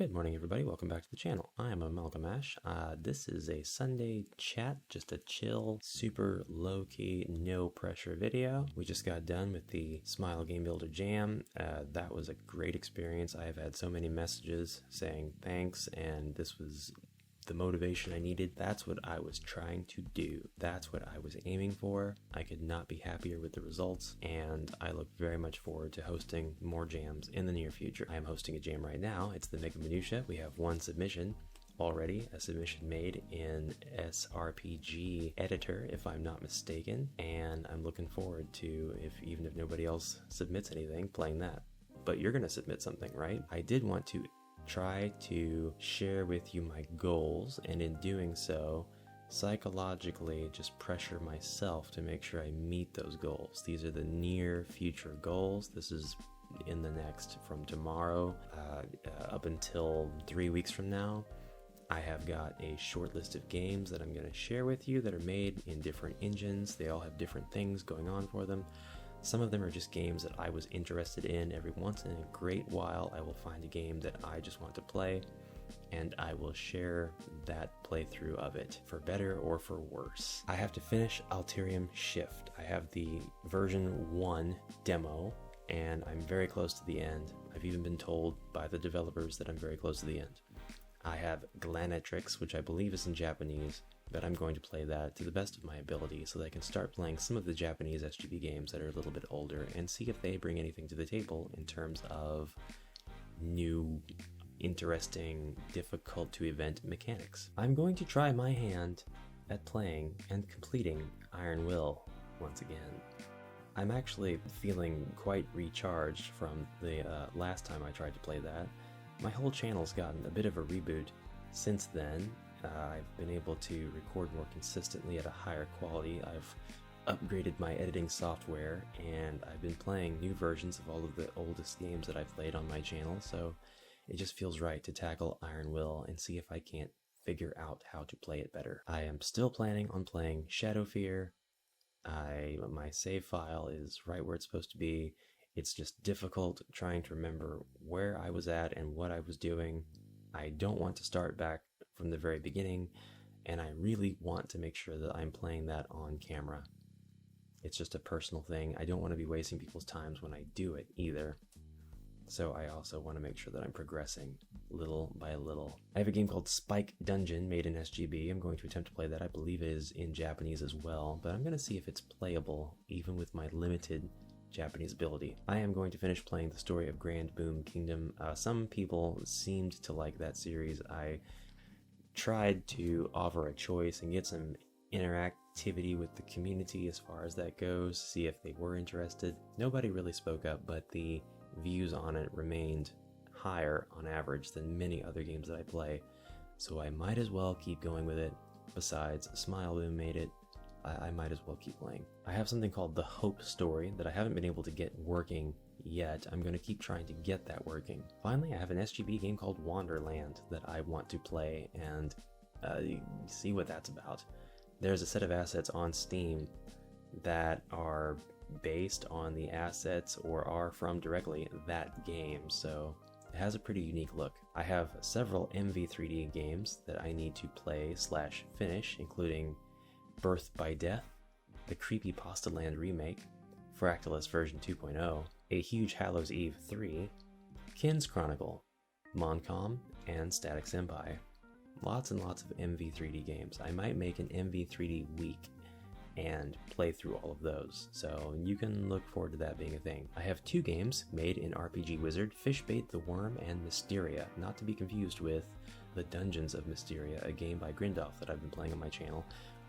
Good morning, everybody. Welcome back to the channel. I am Amalgam Ash. This is a Sunday chat, just a chill, super low-key, no-pressure video. We just got done with the Smile Game Builder Jam. That was a great experience. I have had so many messages saying thanks, and this was the motivation I needed. That's what I was trying to do. That's what I was aiming for. I could not be happier with the results, and I look very much forward to hosting more jams in the near future. I am hosting a jam right now. It's the Mega Minutia. We have one submission already, a submission made in SRPG editor, if I'm not mistaken, and I'm looking forward to, even if nobody else submits anything, playing that. But you're going to submit something, right? I did want to try to share with you my goals, and in doing so, psychologically just pressure myself to make sure I meet those goals. These are the near future goals. This is in the next, from tomorrow up until 3 weeks from now. I have got a short list of games that I'm going to share with you that are made in different engines. They all have different things going on for them. Some of them are just games that I was interested in. Every once in a great while, I will find a game that I just want to play, and I will share that playthrough of it, for better or for worse. I have to finish Alterium Shift. I have the version 1 demo, and I'm very close to the end. I've even been told by the developers that I'm very close to the end. I have Glanatrix, which I believe is in Japanese, but I'm going to play that to the best of my ability so that I can start playing some of the Japanese SGB games that are a little bit older and see if they bring anything to the table in terms of new, interesting, difficult to event mechanics. I'm going to try my hand at playing and completing Iron Will once again. I'm actually feeling quite recharged from the last time I tried to play that. My whole channel's gotten a bit of a reboot since then. I've been able to record more consistently at a higher quality. I've upgraded my editing software, and I've been playing new versions of all of the oldest games that I've played on my channel, so it just feels right to tackle Iron Will and see if I can't figure out how to play it better. I am still planning on playing Shadow Fear. My save file is right where it's supposed to be. It's just difficult trying to remember where I was at and what I was doing. I don't want to start back from the very beginning, and I really want to make sure that I'm playing that on camera. It's just a personal thing. I don't want to be wasting people's times when I do it either. So I also want to make sure that I'm progressing little by little. I have a game called Spike Dungeon made in SGB. I'm going to attempt to play that. I believe it is in Japanese as well, but I'm going to see if it's playable even with my limited Japanese ability. I am going to finish playing the story of Grand Boom Kingdom. Some people seemed to like that series. I tried to offer a choice and get some interactivity with the community as far as that goes, see if they were interested. Nobody really spoke up, but the views on it remained higher on average than many other games that I play, so I might as well keep going with it. Besides, Smile Boom made it. I might as well keep playing. I have something called The Hope Story that I haven't been able to get working yet. I'm going to keep trying to get that working. Finally, I have an SGB game called Wonderland that I want to play and see what that's about. There's a set of assets on Steam that are based on the assets or are from directly that game, so it has a pretty unique look. I have several MV3D games that I need to play / finish, including Birth by Death, the Creepypasta Land remake, Fractalus version 2.0, A Huge Hallows Eve 3, Kin's Chronicle, Moncom, and Static Senpai. Lots and lots of MV3D games. I might make an MV3D week and play through all of those, so you can look forward to that being a thing. I have 2 games made in RPG Wizard, Fishbait the Worm and Mysteria, not to be confused with The Dungeons of Mysteria, a game by Grindoff that I've been playing on my channel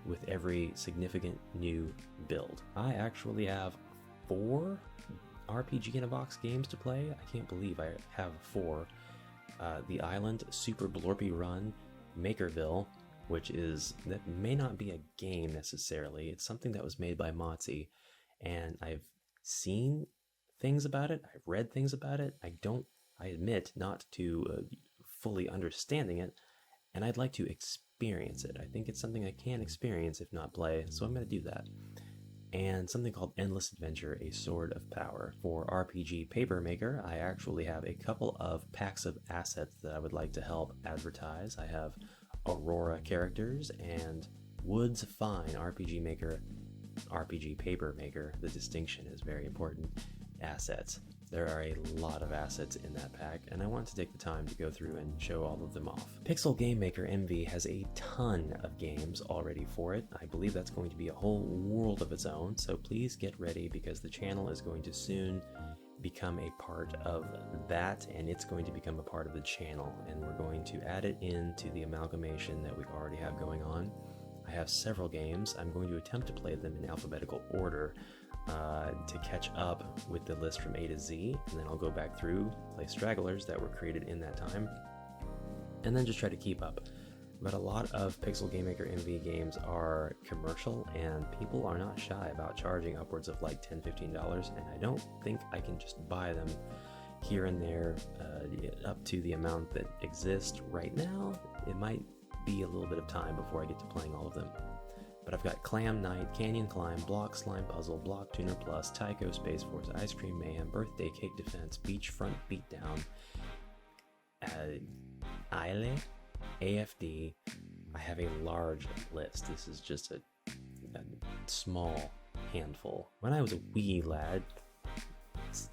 with every significant new build. I actually have 4 RPG in a Box games to play. I can't believe I have 4. The Island, Super Blorpy Run, Makerville, that may not be a game necessarily. It's something that was made by Motzi, and I've seen things about it. I've read things about it. I admit not to fully understanding it, and I'd like to experience it. I think it's something I can experience if not play, so I'm going to do that. and something called Endless Adventure, A Sword of Power. For RPG Paper Maker, I actually have a couple of packs of assets that I would like to help advertise. I have Aurora characters and Woods Fine RPG Maker, RPG Paper Maker. The distinction is very important. Assets. There are a lot of assets in that pack, and I want to take the time to go through and show all of them off. Pixel Game Maker MV has a ton of games already for it. I believe that's going to be a whole world of its own, so please get ready because the channel is going to soon become a part of that, and it's going to become a part of the channel, and we're going to add it into the amalgamation that we already have going on. I have several games. I'm going to attempt to play them in alphabetical order to catch up with the list from A to Z, and then I'll go back through, play stragglers that were created in that time, and then just try to keep up. But a lot of Pixel Game Maker MV games are commercial, and people are not shy about charging upwards of like $10, $15, and I don't think I can just buy them here and there up to the amount that exists right now. It might be a little bit of time before I get to playing all of them. But I've got Clam Night, Canyon Climb, Block Slime Puzzle, Block Tuner Plus, Tycho Space Force, Ice Cream Mayhem, Birthday Cake Defense, Beachfront Beatdown, Isle, AFD. I have a large list. This is just a small handful. When I was a wee lad,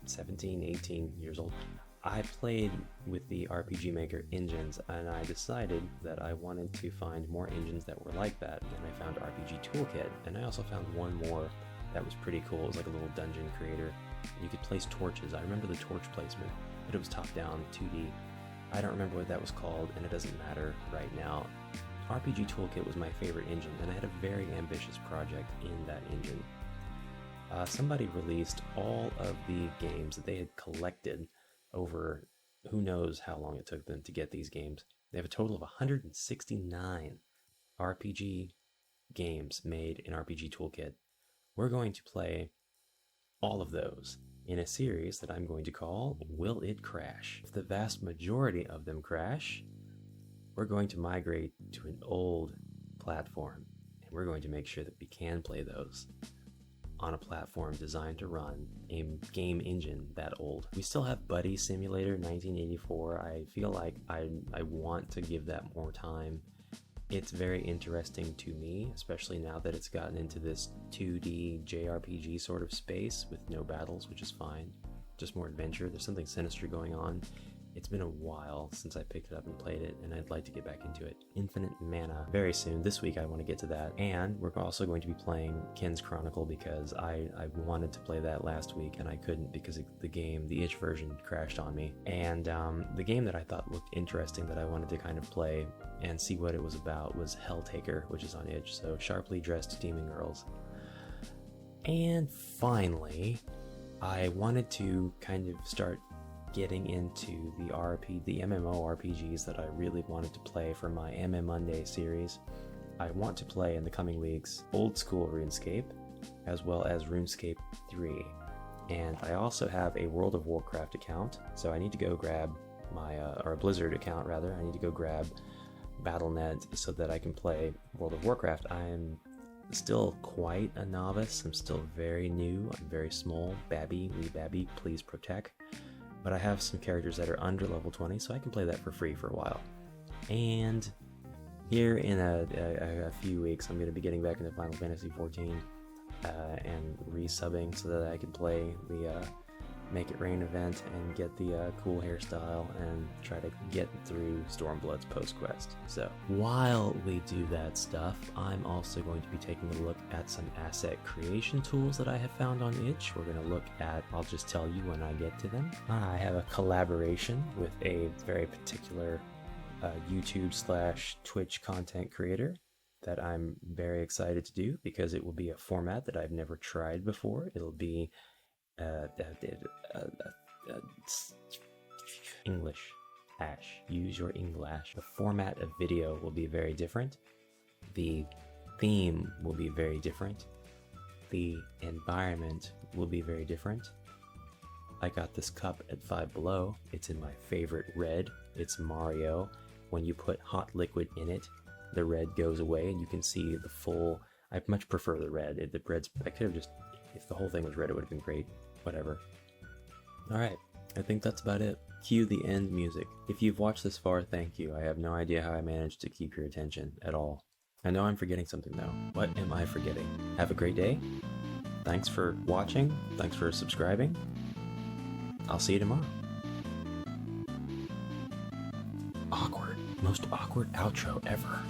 17, 18 years old, I played with the RPG Maker engines, and I decided that I wanted to find more engines that were like that, and I found RPG Toolkit, and I also found one more that was pretty cool. It was like a little dungeon creator. You could place torches. I remember the torch placement, but it was top-down, 2D. I don't remember what that was called, and it doesn't matter right now. RPG Toolkit was my favorite engine, and I had a very ambitious project in that engine. Somebody released all of the games that they had collected over who knows how long it took them to get these games. They have a total of 169 RPG games made in RPG Toolkit. We're going to play all of those in a series that I'm going to call Will It Crash? If the vast majority of them crash, we're going to migrate to an old platform, and we're going to make sure that we can play those on a platform designed to run a game engine that old. We still have Buddy Simulator 1984. I feel like I want to give that more time. It's very interesting to me, especially now that it's gotten into this 2D JRPG sort of space with no battles, which is fine. Just more adventure. There's something sinister going on. It's been a while since I picked it up and played it, and I'd like to get back into it. Infinite Mana, very soon. This week I want to get to that. And we're also going to be playing Ken's Chronicle because I wanted to play that last week and I couldn't because the itch version crashed on me. And the game that I thought looked interesting that I wanted to kind of play and see what it was about was Helltaker, which is on itch. So Sharply Dressed Demon Girls. And finally, I wanted to kind of start getting into the MMO RPGs that I really wanted to play for my MM Monday series. I want to play in the coming weeks old school RuneScape as well as RuneScape 3. And I also have a World of Warcraft account, so I need to go grab my, or a Blizzard account rather, I need to go grab Battle.net so that I can play World of Warcraft. I am still quite a novice, I'm still very new, I'm very small, Babby, wee Babby, please protect. But I have some characters that are under level 20, so I can play that for free for a while. And here in a few weeks, I'm going to be getting back into Final Fantasy XIV and resubbing so that I can play the Make It Rain event and get the cool hairstyle and try to get through Stormblood's post-quest. So while we do that stuff, I'm also going to be taking a look at some asset creation tools that I have found on itch. We're going to look at, I'll just tell you when I get to them. I have a collaboration with a very particular YouTube/Twitch content creator that I'm very excited to do because it will be a format that I've never tried before. It'll be English. Use your English. The format of video will be very different. The theme will be very different. The environment will be very different. I got this cup at Five Below. It's in my favorite red. It's Mario. When you put hot liquid in it, the red goes away and you can see the full I much prefer the red. The red's, I could have just, if the whole thing was red, it would have been great. Whatever. Alright, I think that's about it. Cue the end music. If you've watched this far, thank you. I have no idea how I managed to keep your attention at all. I know I'm forgetting something though. What am I forgetting? Have a great day. Thanks for watching. Thanks for subscribing. I'll see you tomorrow. Awkward. Most awkward outro ever.